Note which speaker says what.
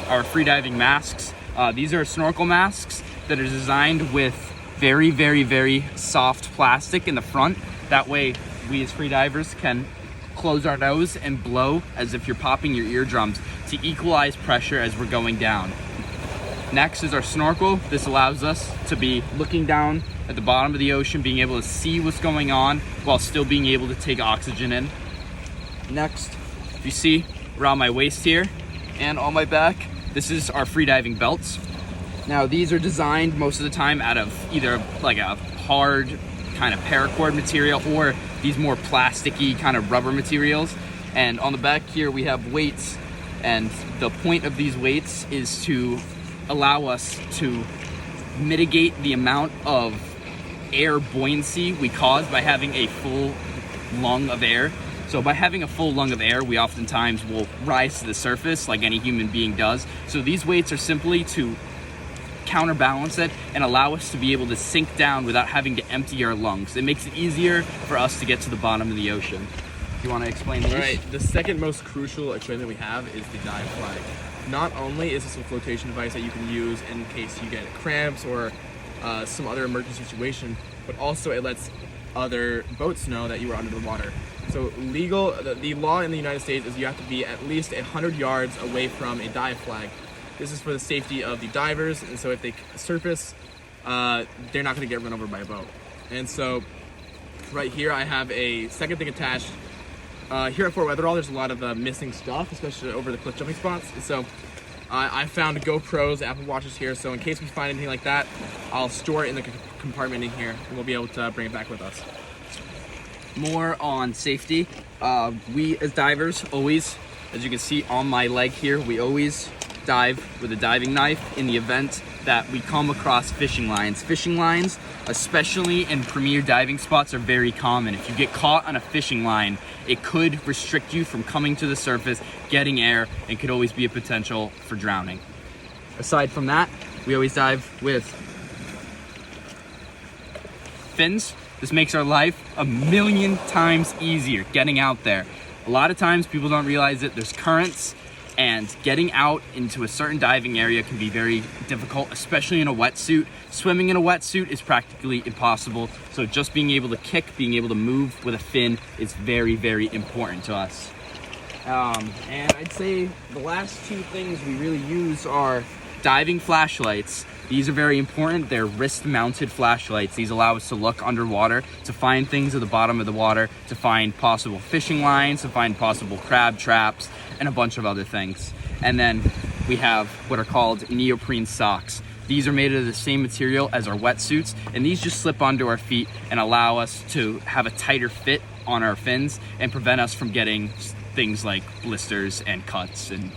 Speaker 1: our freediving masks. These are snorkel masks that are designed with very, very, very soft plastic in the front. That way we as freedivers can close our nose and blow as if you're popping your eardrums to equalize pressure as we're going down. Next is our snorkel. This allows us to be looking down at the bottom of the ocean, being able to see what's going on while still being able to take oxygen in. Next, if you see around my waist here and on my back, this is our freediving belts. Now these are designed most of the time out of either like a hard kind of paracord material or these more plasticky kind of rubber materials. And on the back here we have weights, and the point of these weights is to allow us to mitigate the amount of air buoyancy we cause by having a full lung of air. So by having a full lung of air, we oftentimes will rise to the surface like any human being does. So these weights are simply to counterbalance it and allow us to be able to sink down without having to empty our lungs. It makes it easier for us to get to the bottom of the ocean. Do you want to explain this?
Speaker 2: All right, the second most crucial equipment we have is the dive flag. Not only is this a flotation device that you can use in case you get cramps or some other emergency situation, but also it lets other boats know that you are under the water. So the law in the United States is you have to be at least 100 yards away from a dive flag. This is for the safety of the divers, and so if they surface, they're not going to get run over by a boat. And so right here I have a second thing attached. Here at Fort Weatherall, there's a lot of missing stuff, especially over the cliff jumping spots. And so I found GoPros, Apple Watches here, so in case we find anything like that, I'll store it in the compartment in here, and we'll be able to bring it back with us.
Speaker 1: More on safety. We as divers always, as you can see on my leg here, we always dive with a diving knife in the event that we come across fishing lines. Fishing lines, especially in premier diving spots, are very common. If you get caught on a fishing line, it could restrict you from coming to the surface, getting air, and could always be a potential for drowning. Aside from that, we always dive with fins. This makes our life a million times easier getting out there. A lot of times people don't realize that there's currents, and getting out into a certain diving area can be very difficult, especially in a wetsuit. Swimming in a wetsuit is practically impossible, so just being able to kick, being able to move with a fin is very, very important to us. And I'd say the last two things we really use are diving flashlights. These are very important. They're wrist-mounted flashlights. These allow us to look underwater, to find things at the bottom of the water, to find possible fishing lines, to find possible crab traps, and a bunch of other things. And then we have what are called neoprene socks. These are made of the same material as our wetsuits, and these just slip onto our feet and allow us to have a tighter fit on our fins and prevent us from getting things like blisters and cuts and